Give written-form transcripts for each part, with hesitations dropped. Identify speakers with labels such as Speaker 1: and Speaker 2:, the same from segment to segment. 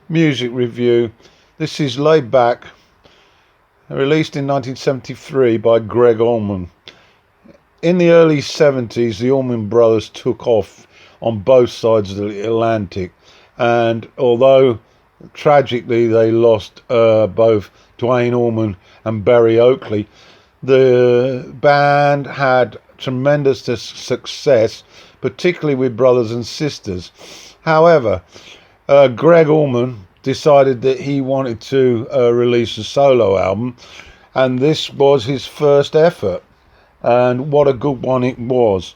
Speaker 1: music review. This is Laid Back, released in 1973 by Gregg Allman. In the early 70s, the Allman Brothers took off on both sides of the Atlantic, and although tragically they lost both Duane Allman and Berry Oakley, the band had tremendous success, particularly with brothers and sisters. However, Gregg Allman decided that he wanted to release a solo album, and this was his first effort, and what a good one it was.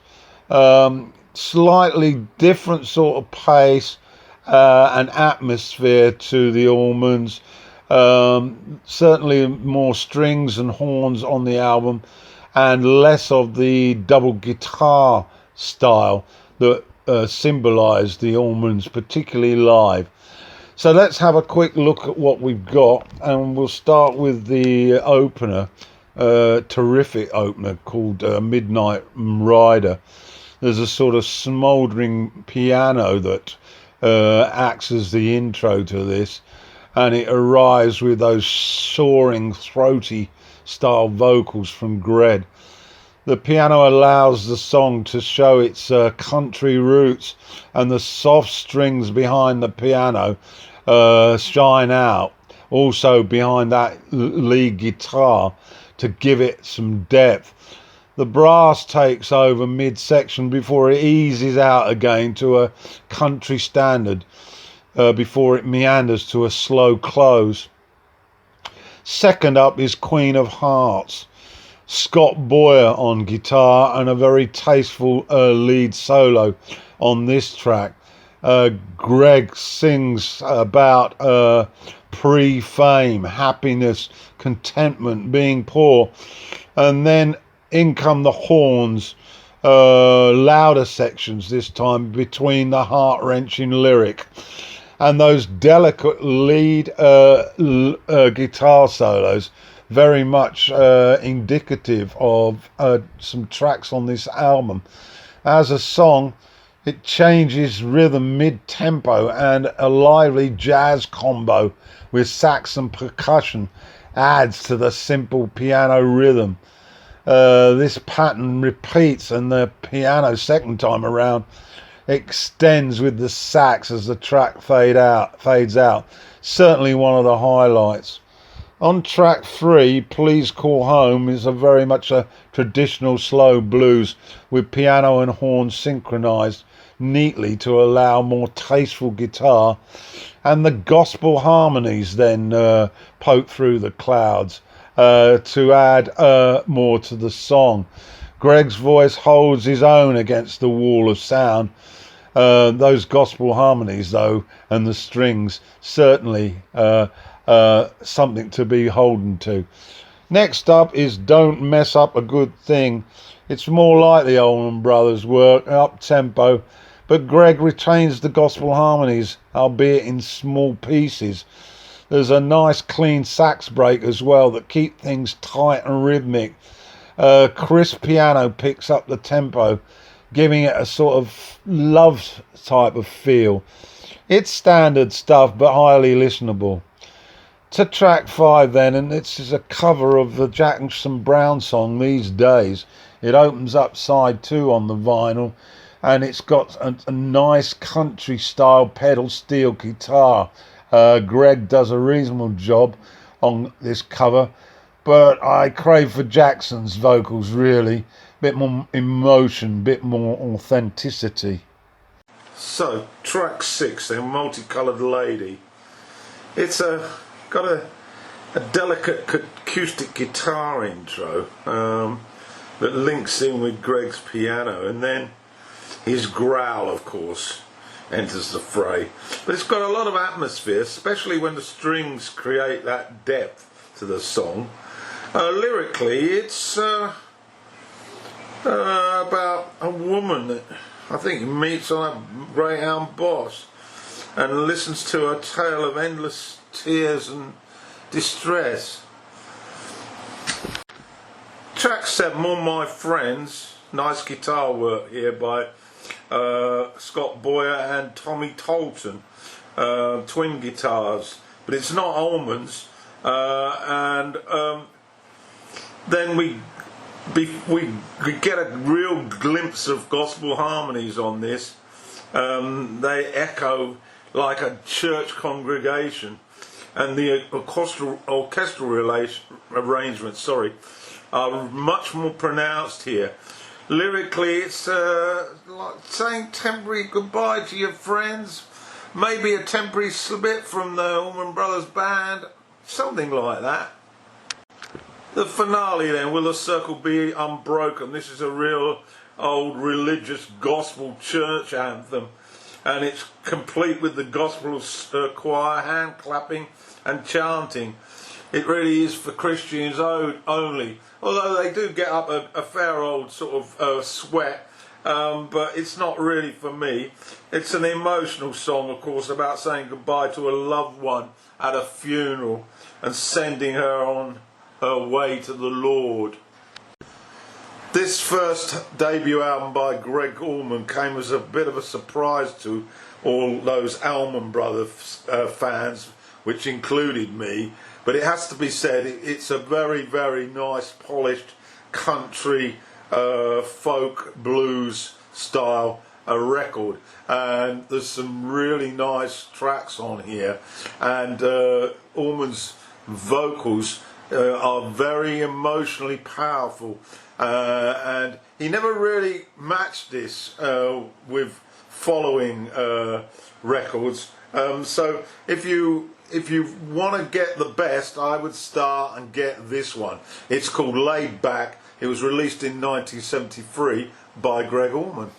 Speaker 1: Slightly different sort of pace and atmosphere to the Allmans. Certainly more strings and horns on the album, and less of the double guitar style that symbolised the Allmans, particularly live. So let's have a quick look at what we've got, and we'll start with the opener, terrific opener called Midnight Rider. There's a sort of smouldering piano that acts as the intro to this, and it arrives with those soaring, throaty style vocals from Gregg. The piano allows the song to show its country roots, and the soft strings behind the piano shine out, also behind that lead guitar, to give it some depth. The brass takes over mid-section before it eases out again to a country standard, before it meanders to a slow close. Second up is Queen of Hearts. Scott Boyer on guitar, and a very tasteful lead solo on this track. Gregg sings about pre-fame, happiness, contentment, being poor, and then in come the horns, louder sections this time, between the heart-wrenching lyric and those delicate lead guitar solos, very much indicative of some tracks on this album. As a song, it changes rhythm mid-tempo, and a lively jazz combo with sax and percussion adds to the simple piano rhythm. This pattern repeats, and the piano second time around extends with the sax as the track fades out. Certainly one of the highlights. On track 3, Please Call Home, is very much a traditional slow blues with piano and horn synchronized neatly to allow more tasteful guitar, and the gospel harmonies then poke through the clouds to add more to the song. Gregg's voice holds his own against the wall of sound. Those gospel harmonies, though, and the strings, certainly something to be beholden to. Next up is Don't Mess Up a Good Thing. It's more like the Allman Brothers work, up tempo, but Gregg retains the gospel harmonies, albeit in small pieces. There's a nice clean sax break as well that keep things tight and rhythmic. Crisp piano picks up the tempo, giving it a sort of love type of feel. It's standard stuff, but highly listenable. To track 5 then, and this is a cover of the Jackson Browne song These Days. It opens up side 2 on the vinyl, and it's got a nice country style pedal steel guitar. Gregg does a reasonable job on this cover, but I crave for Jackson's vocals, really. Bit more emotion, bit more authenticity. So, track 6 then, Multicoloured Lady. It's got a delicate acoustic guitar intro that links in with Gregg's piano, and then his growl, of course, enters the fray. But it's got a lot of atmosphere, especially when the strings create that depth to the song. Lyrically, it's about a woman that I think meets on a Greyhound bus and listens to a tale of endless tears and distress. Track 7, All My Friends. Nice guitar work here by Scott Boyer and Tommy Tolton. twin guitars, but it's not Allman's. Then we get a real glimpse of gospel harmonies on this. They echo like a church congregation, and the orchestral arrangements, are much more pronounced here. Lyrically, it's like saying temporary goodbye to your friends, maybe a temporary split from the Allman Brothers band, something like that. The finale then, will the circle be unbroken? This is a real old religious gospel church anthem, and it's complete with the gospel choir, hand clapping and chanting. It really is for Christians only, although they do get up a fair old sort of sweat, but it's not really for me. It's an emotional song, of course, about saying goodbye to a loved one at a funeral and sending her on her way to the Lord. This first debut album by Gregg Allman came as a bit of a surprise to all those Allman Brothers fans, which included me, but it has to be said, it's a very, very nice, polished country, folk, blues style record, and there's some really nice tracks on here, and Allman's vocals are very emotionally powerful, and he never really matched this with following records. So if you want to get the best, I would start and get this one. It's called Laid Back. It was released in 1973 by Gregg Allman.